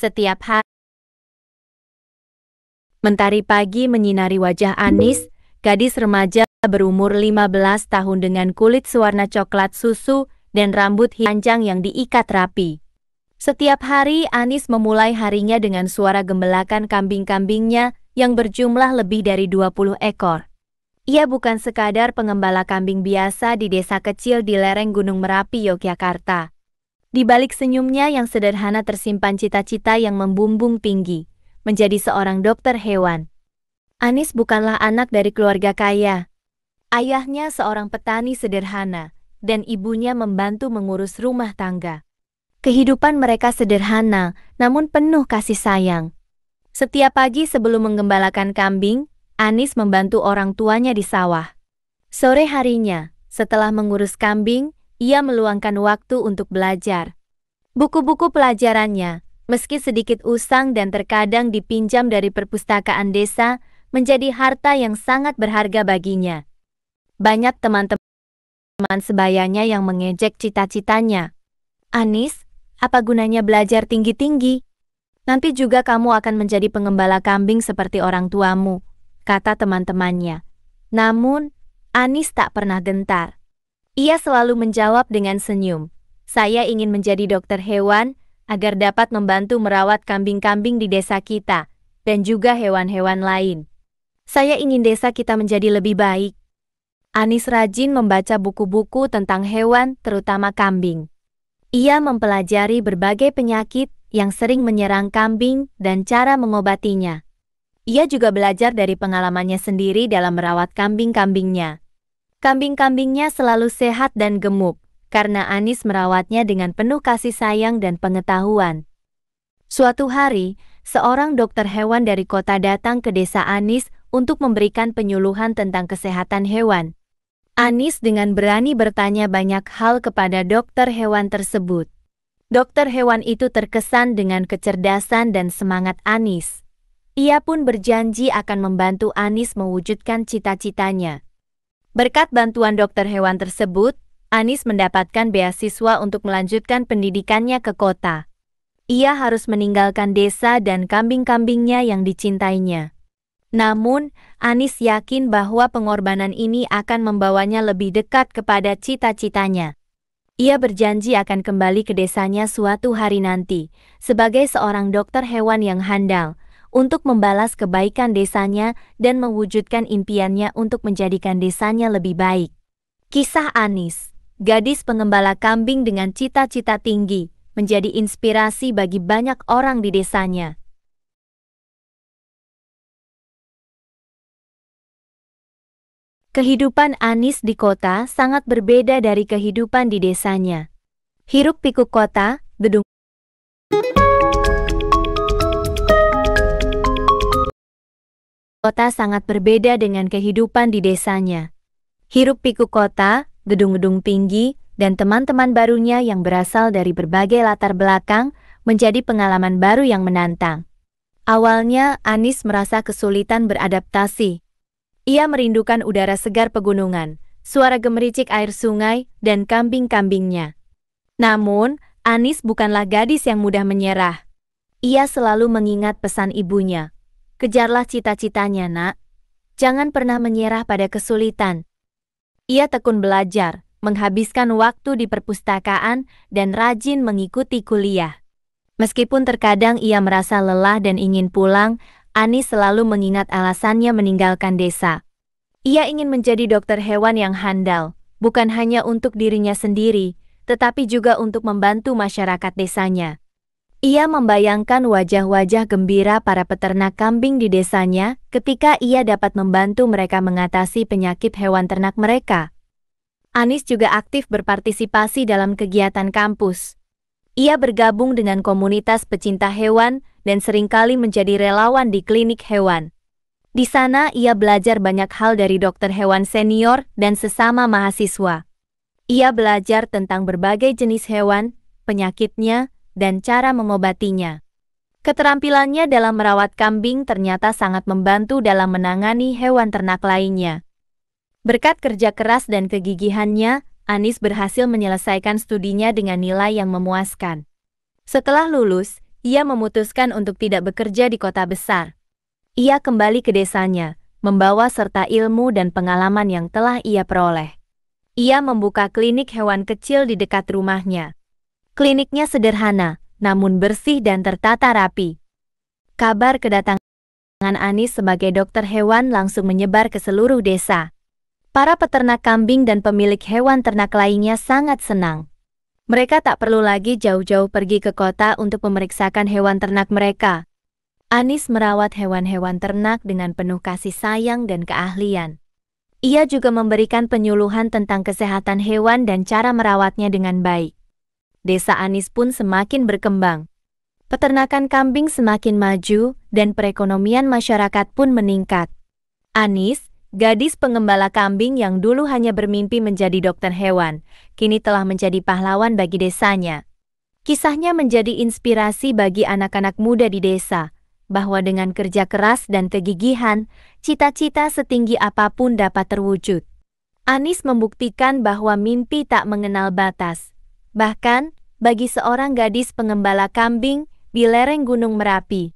setiap hari. Mentari pagi menyinari wajah Anis, gadis remaja berumur 15 tahun dengan kulit sewarna coklat susu dan rambut panjang yang diikat rapi. Setiap hari Anis memulai harinya dengan suara gembelakan kambing-kambingnya yang berjumlah lebih dari 20 ekor. Ia bukan sekadar pengembala kambing biasa di desa kecil di lereng Gunung Merapi, Yogyakarta. Di balik senyumnya yang sederhana tersimpan cita-cita yang membumbung tinggi, menjadi seorang dokter hewan. Anis bukanlah anak dari keluarga kaya. Ayahnya seorang petani sederhana, dan ibunya membantu mengurus rumah tangga. Kehidupan mereka sederhana, namun penuh kasih sayang. Setiap pagi sebelum menggembalakan kambing, Anis membantu orang tuanya di sawah. Sore harinya, setelah mengurus kambing, ia meluangkan waktu untuk belajar. Buku-buku pelajarannya, meski sedikit usang dan terkadang dipinjam dari perpustakaan desa, menjadi harta yang sangat berharga baginya. Banyak teman-teman sebayanya yang mengejek cita-citanya. Anis, apa gunanya belajar tinggi-tinggi? Nanti juga kamu akan menjadi pengembala kambing seperti orang tuamu, kata teman-temannya. Namun, Anis tak pernah gentar. Ia selalu menjawab dengan senyum. Saya ingin menjadi dokter hewan, agar dapat membantu merawat kambing-kambing di desa kita, dan juga hewan-hewan lain. Saya ingin desa kita menjadi lebih baik. Anis rajin membaca buku-buku tentang hewan, terutama kambing. Ia mempelajari berbagai penyakit yang sering menyerang kambing dan cara mengobatinya. Ia juga belajar dari pengalamannya sendiri dalam merawat kambing-kambingnya. Kambing-kambingnya selalu sehat dan gemuk, karena Anis merawatnya dengan penuh kasih sayang dan pengetahuan. Suatu hari, seorang dokter hewan dari kota datang ke desa Anis untuk memberikan penyuluhan tentang kesehatan hewan. Anis dengan berani bertanya banyak hal kepada dokter hewan tersebut. Dokter hewan itu terkesan dengan kecerdasan dan semangat Anis. Ia pun berjanji akan membantu Anis mewujudkan cita-citanya. Berkat bantuan dokter hewan tersebut, Anis mendapatkan beasiswa untuk melanjutkan pendidikannya ke kota. Ia harus meninggalkan desa dan kambing-kambingnya yang dicintainya. Namun, Anis yakin bahwa pengorbanan ini akan membawanya lebih dekat kepada cita-citanya. Ia berjanji akan kembali ke desanya suatu hari nanti, sebagai seorang dokter hewan yang handal, untuk membalas kebaikan desanya dan mewujudkan impiannya untuk menjadikan desanya lebih baik. Kisah Anis, gadis pengembala kambing dengan cita-cita tinggi, menjadi inspirasi bagi banyak orang di desanya. Kehidupan Anis di kota sangat berbeda dari kehidupan di desanya. Hiruk-pikuk kota, gedung kota sangat berbeda dengan kehidupan di desanya. Hiruk-pikuk kota, gedung-gedung tinggi, dan teman-teman barunya yang berasal dari berbagai latar belakang menjadi pengalaman baru yang menantang. Awalnya, Anis merasa kesulitan beradaptasi. Ia merindukan udara segar pegunungan, suara gemericik air sungai, dan kambing-kambingnya. Namun, Anis bukanlah gadis yang mudah menyerah. Ia selalu mengingat pesan ibunya. Kejarlah cita-citanya, nak. Jangan pernah menyerah pada kesulitan. Ia tekun belajar, menghabiskan waktu di perpustakaan, dan rajin mengikuti kuliah. Meskipun terkadang ia merasa lelah dan ingin pulang, Anis selalu mengingat alasannya meninggalkan desa. Ia ingin menjadi dokter hewan yang handal, bukan hanya untuk dirinya sendiri, tetapi juga untuk membantu masyarakat desanya. Ia membayangkan wajah-wajah gembira para peternak kambing di desanya ketika ia dapat membantu mereka mengatasi penyakit hewan ternak mereka. Anis juga aktif berpartisipasi dalam kegiatan kampus. Ia bergabung dengan komunitas pecinta hewan dan seringkali menjadi relawan di klinik hewan. Di sana ia belajar banyak hal dari dokter hewan senior dan sesama mahasiswa. Ia belajar tentang berbagai jenis hewan, penyakitnya, dan cara mengobatinya. Keterampilannya dalam merawat kambing ternyata sangat membantu dalam menangani hewan ternak lainnya. Berkat kerja keras dan kegigihannya, Anis berhasil menyelesaikan studinya dengan nilai yang memuaskan. Setelah lulus, ia memutuskan untuk tidak bekerja di kota besar. Ia kembali ke desanya, membawa serta ilmu dan pengalaman yang telah ia peroleh. Ia membuka klinik hewan kecil di dekat rumahnya. Kliniknya sederhana, namun bersih dan tertata rapi. Kabar kedatangan Anis sebagai dokter hewan langsung menyebar ke seluruh desa. Para peternak kambing dan pemilik hewan ternak lainnya sangat senang. Mereka tak perlu lagi jauh-jauh pergi ke kota untuk memeriksakan hewan ternak mereka. Anis merawat hewan-hewan ternak dengan penuh kasih sayang dan keahlian. Ia juga memberikan penyuluhan tentang kesehatan hewan dan cara merawatnya dengan baik. Desa Anis pun semakin berkembang. Peternakan kambing semakin maju dan perekonomian masyarakat pun meningkat. Anis, gadis pengembala kambing yang dulu hanya bermimpi menjadi dokter hewan, kini telah menjadi pahlawan bagi desanya. Kisahnya menjadi inspirasi bagi anak-anak muda di desa, bahwa dengan kerja keras dan kegigihan, cita-cita setinggi apapun dapat terwujud. Anis membuktikan bahwa mimpi tak mengenal batas. Bahkan, bagi seorang gadis pengembala kambing di lereng Gunung Merapi,